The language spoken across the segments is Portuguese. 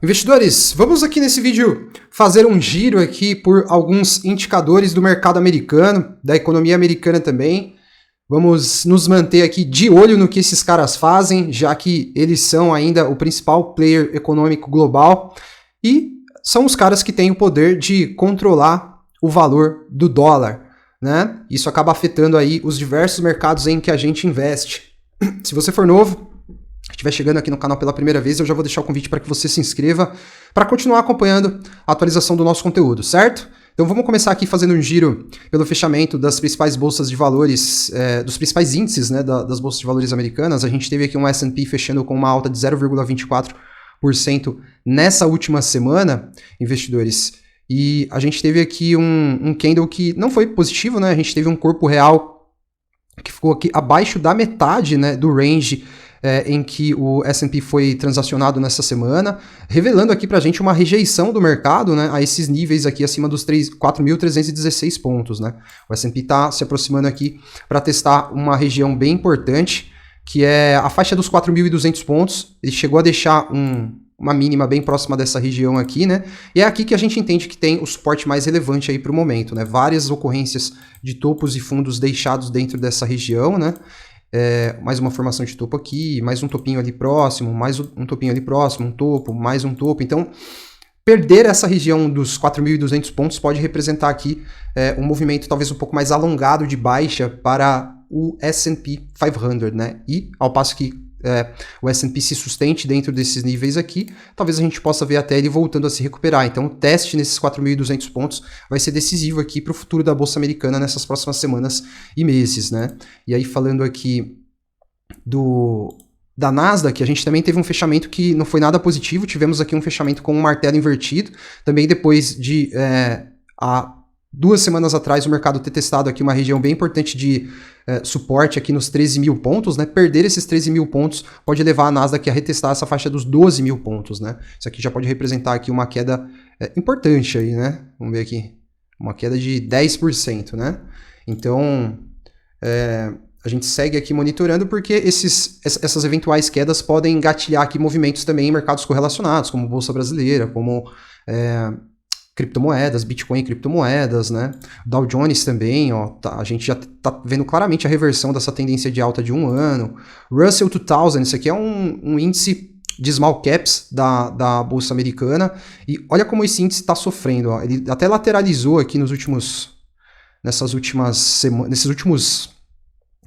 Investidores, vamos aqui nesse vídeo fazer um giro aqui por alguns indicadores do mercado americano, da economia americana também. Vamos nos manter aqui de olho no que esses caras fazem, já que eles são ainda o principal player econômico global e são os caras que têm o poder de controlar o valor do dólar, né? Isso acaba afetando aí os diversos mercados em que a gente investe. Se você for novo, estiver chegando aqui no canal pela primeira vez, eu já vou deixar o convite para que você se inscreva para continuar acompanhando a atualização do nosso conteúdo, certo? Então vamos começar aqui fazendo um giro pelo fechamento das principais bolsas de valores, dos principais índices, né, das bolsas de valores americanas. A gente teve aqui um S&P fechando com uma alta de 0,24% nessa última semana, investidores. E a gente teve aqui um candle que não foi positivo, né? A gente teve um corpo real que ficou aqui abaixo da metade, né, do range em que o S&P foi transacionado nessa semana, revelando aqui pra gente uma rejeição do mercado, né, a esses níveis aqui acima dos 4.316 pontos, né? O S&P está se aproximando aqui para testar uma região bem importante, que é a faixa dos 4.200 pontos. Ele chegou a deixar uma mínima bem próxima dessa região aqui, né? E é aqui que a gente entende que tem o suporte mais relevante aí para o momento, né? Várias ocorrências de topos e fundos deixados dentro dessa região, né? Mais uma formação de topo aqui, mais um topinho ali próximo, mais um topinho ali próximo, um topo, mais um topo. Então, perder essa região dos 4.200 pontos pode representar aqui um movimento talvez um pouco mais alongado de baixa para o S&P 500, né? E ao passo que o S&P se sustente dentro desses níveis aqui, talvez a gente possa ver até ele voltando a se recuperar. Então o teste nesses 4.200 pontos vai ser decisivo aqui para o futuro da Bolsa Americana nessas próximas semanas e meses, né? E aí falando aqui da Nasdaq, a gente também teve um fechamento que não foi nada positivo. Tivemos aqui um fechamento com um martelo invertido, também depois de há 2 semanas atrás o mercado ter testado aqui uma região bem importante de suporte aqui nos 13 mil pontos, né? Perder esses 13 mil pontos pode levar a Nasdaq a retestar essa faixa dos 12 mil pontos, né? Isso aqui já pode representar aqui uma queda importante aí, né? Vamos ver aqui, uma queda de 10%, né? Então, a gente segue aqui monitorando porque essas eventuais quedas podem engatilhar aqui movimentos também em mercados correlacionados, como Bolsa Brasileira, como criptomoedas, Bitcoin e criptomoedas, né? Dow Jones também, ó, a gente já tá vendo claramente a reversão dessa tendência de alta de um ano. Russell 2000, isso aqui é um índice de small caps da Bolsa Americana, e olha como esse índice está sofrendo, ó. Ele até lateralizou aqui nesses últimos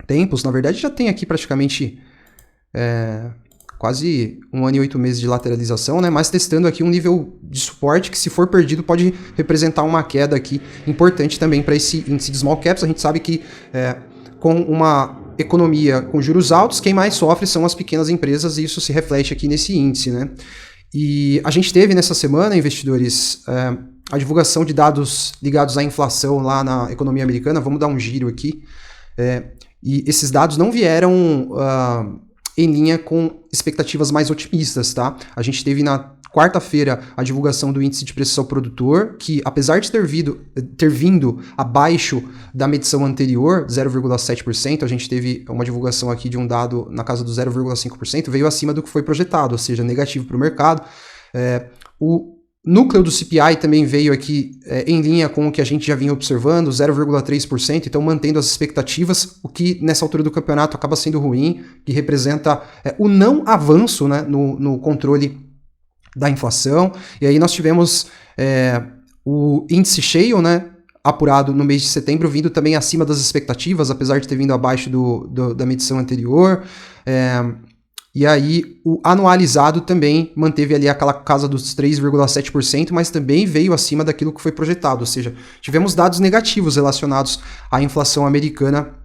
tempos. Na verdade já tem aqui praticamente quase 1 ano e 8 meses de lateralização, né? Mas testando aqui um nível de suporte que, se for perdido, pode representar uma queda aqui importante também para esse índice de small caps. A gente sabe que com uma economia com juros altos, quem mais sofre são as pequenas empresas, e isso se reflete aqui nesse índice, né? E a gente teve nessa semana, investidores, a divulgação de dados ligados à inflação lá na economia americana. Vamos dar um giro aqui. E esses dados não vieram em linha com expectativas mais otimistas, tá? A gente teve na quarta-feira a divulgação do índice de preço ao produtor, que, apesar de ter vindo abaixo da medição anterior, 0,7%, a gente teve uma divulgação aqui de um dado na casa do 0,5%, veio acima do que foi projetado, ou seja, negativo para o mercado. O núcleo do CPI também veio aqui em linha com o que a gente já vinha observando, 0,3%, então mantendo as expectativas, o que nessa altura do campeonato acaba sendo ruim, que representa o não avanço, né, no controle da inflação. E aí nós tivemos o índice Shale, né, apurado no mês de setembro, vindo também acima das expectativas, apesar de ter vindo abaixo da medição anterior. E aí o anualizado também manteve ali aquela casa dos 3,7%, mas também veio acima daquilo que foi projetado, ou seja, tivemos dados negativos relacionados à inflação americana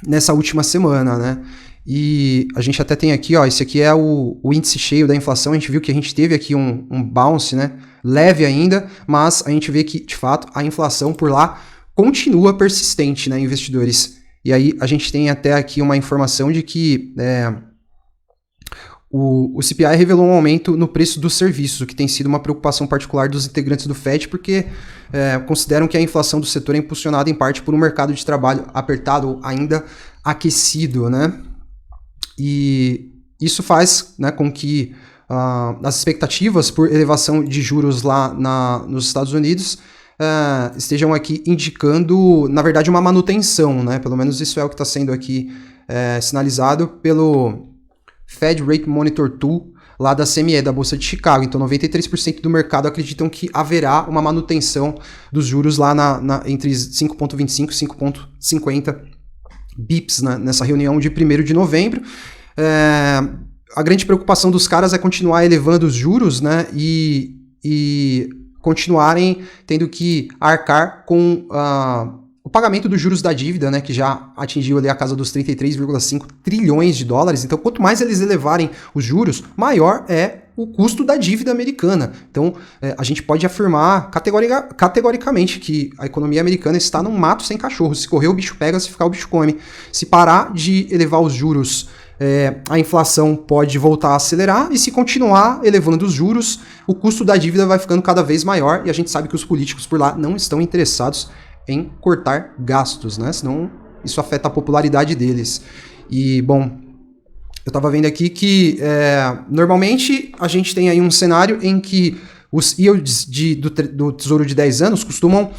nessa última semana, né? E a gente até tem aqui, ó, esse aqui é o índice cheio da inflação. A gente viu que a gente teve aqui um bounce, né, leve ainda, mas a gente vê que, de fato, a inflação por lá continua persistente, né, investidores? E aí a gente tem até aqui uma informação de que o CPI revelou um aumento no preço dos serviços, o que tem sido uma preocupação particular dos integrantes do FED, porque consideram que a inflação do setor é impulsionada em parte por um mercado de trabalho apertado ou ainda aquecido, né? E isso faz, né, com que as expectativas por elevação de juros lá nos Estados Unidos estejam aqui indicando, na verdade, uma manutenção, né? Pelo menos isso é o que está sendo aqui sinalizado pelo Fed Rate Monitor Tool, lá da CME, da Bolsa de Chicago. Então, 93% do mercado acreditam que haverá uma manutenção dos juros lá entre 5,25 e 5,50 bips, né, nessa reunião de 1º de novembro. A grande preocupação dos caras é continuar elevando os juros, né, e continuarem tendo que arcar com o pagamento dos juros da dívida, né, que já atingiu ali a casa dos 33,5 trilhões de dólares. Então, quanto mais eles elevarem os juros, maior é o custo da dívida americana. Então, a gente pode afirmar categoricamente que a economia americana está num mato sem cachorro. Se correr, o bicho pega, se ficar, o bicho come. Se parar de elevar os juros, a inflação pode voltar a acelerar, e se continuar elevando os juros, o custo da dívida vai ficando cada vez maior, e a gente sabe que os políticos por lá não estão interessados em cortar gastos, né? Senão isso afeta a popularidade deles. E, bom, eu tava vendo aqui que normalmente a gente tem aí um cenário em que os yields do Tesouro de 10 anos costumam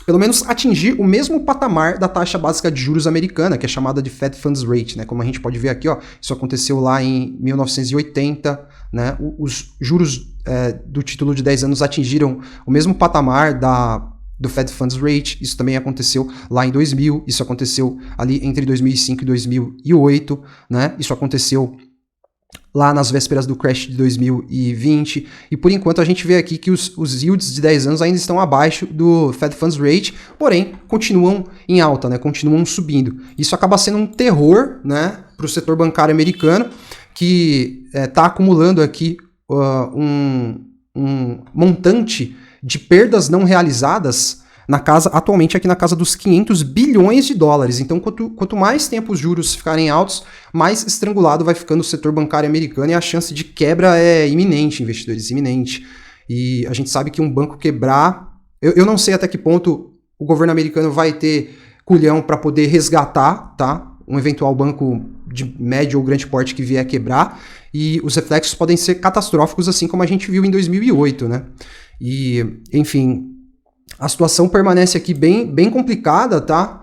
pelo menos atingir o mesmo patamar da taxa básica de juros americana, que é chamada de Fed Funds Rate, né? Como a gente pode ver aqui, ó, isso aconteceu lá em 1980, né? Os juros do título de 10 anos atingiram o mesmo patamar do Fed Funds Rate. Isso também aconteceu lá em 2000, isso aconteceu ali entre 2005 e 2008, né? Isso aconteceu lá nas vésperas do crash de 2020, e por enquanto a gente vê aqui que os yields de 10 anos ainda estão abaixo do Fed Funds Rate, porém continuam em alta, né? Continuam subindo. Isso acaba sendo um terror, né, para o setor bancário americano, que está acumulando aqui um montante de perdas não realizadas atualmente aqui na casa dos 500 bilhões de dólares. Então, quanto mais tempo os juros ficarem altos, mais estrangulado vai ficando o setor bancário americano, e a chance de quebra é iminente, investidores, iminente. E a gente sabe que um banco quebrar, eu não sei até que ponto o governo americano vai ter culhão para poder resgatar, tá, um eventual banco de médio ou grande porte que vier a quebrar, e os reflexos podem ser catastróficos, assim como a gente viu em 2008, né? E, enfim, a situação permanece aqui bem complicada, tá?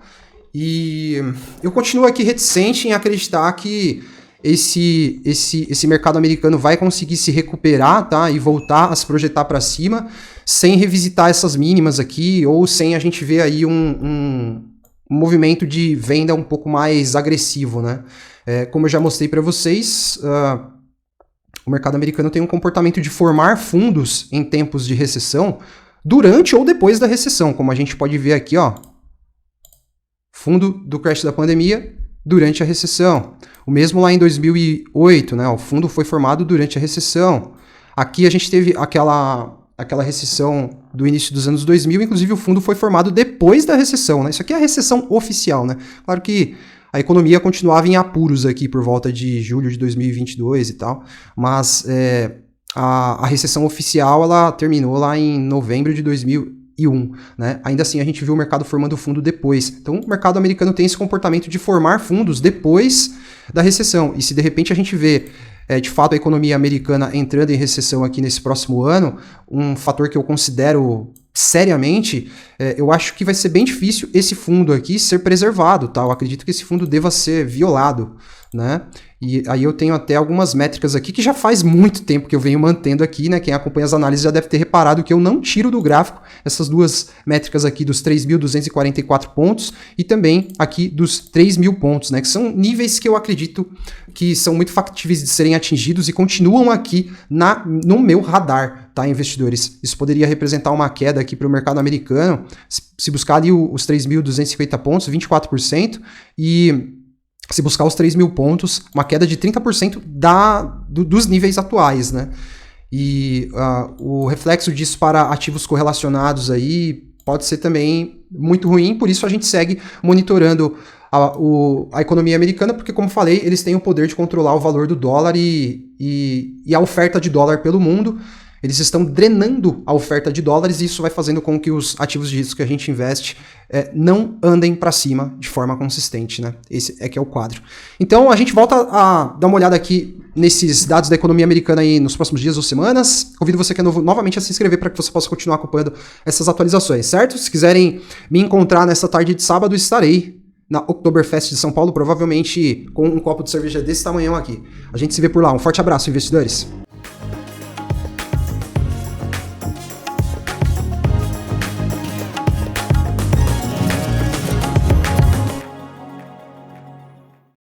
E eu continuo aqui reticente em acreditar que esse mercado americano vai conseguir se recuperar, tá? E voltar a se projetar para cima, sem revisitar essas mínimas aqui, ou sem a gente ver aí um movimento de venda um pouco mais agressivo, né? Como eu já mostrei para vocês, o mercado americano tem um comportamento de formar fundos em tempos de recessão, durante ou depois da recessão, como a gente pode ver aqui, ó. Fundo do crash da pandemia durante a recessão. O mesmo lá em 2008, né? O fundo foi formado durante a recessão. Aqui a gente teve aquela recessão do início dos anos 2000, inclusive o fundo foi formado depois da recessão, né? Isso aqui é a recessão oficial, né? Claro que a economia continuava em apuros aqui por volta de julho de 2022 e tal, mas a recessão oficial ela terminou lá em novembro de 2001, né? Ainda assim a gente viu o mercado formando fundo depois. Então o mercado americano tem esse comportamento de formar fundos depois da recessão. E se de repente a gente vê de fato a economia americana entrando em recessão aqui nesse próximo ano, um fator que eu considero seriamente, eu acho que vai ser bem difícil esse fundo aqui ser preservado, tá? Eu acredito que esse fundo deva ser violado, né? E aí eu tenho até algumas métricas aqui que já faz muito tempo que eu venho mantendo aqui, né? Quem acompanha as análises já deve ter reparado que eu não tiro do gráfico essas duas métricas aqui dos 3.244 pontos e também aqui dos 3.000 pontos, né? Que são níveis que eu acredito que são muito factíveis de serem atingidos e continuam aqui no meu radar, tá, investidores? Isso poderia representar uma queda aqui para o mercado americano, se buscar ali os 3.250 pontos, 24%, e se buscar os 3.000 pontos, uma queda de 30% dos níveis atuais, né? E o reflexo disso para ativos correlacionados aí pode ser também muito ruim, por isso a gente segue monitorando a economia americana, porque, como falei, eles têm o poder de controlar o valor do dólar e a oferta de dólar pelo mundo. eles estão drenando a oferta de dólares e isso vai fazendo com que os ativos de risco que a gente investe não andem para cima de forma consistente, né? Esse é que é o quadro. Então a gente volta a dar uma olhada aqui nesses dados da economia americana aí nos próximos dias ou semanas. Convido você que é novo novamente a se inscrever para que você possa continuar acompanhando essas atualizações, certo? Se quiserem me encontrar nessa tarde de sábado, estarei na Oktoberfest de São Paulo, provavelmente com um copo de cerveja desse tamanhão aqui. A gente se vê por lá. Um forte abraço, investidores!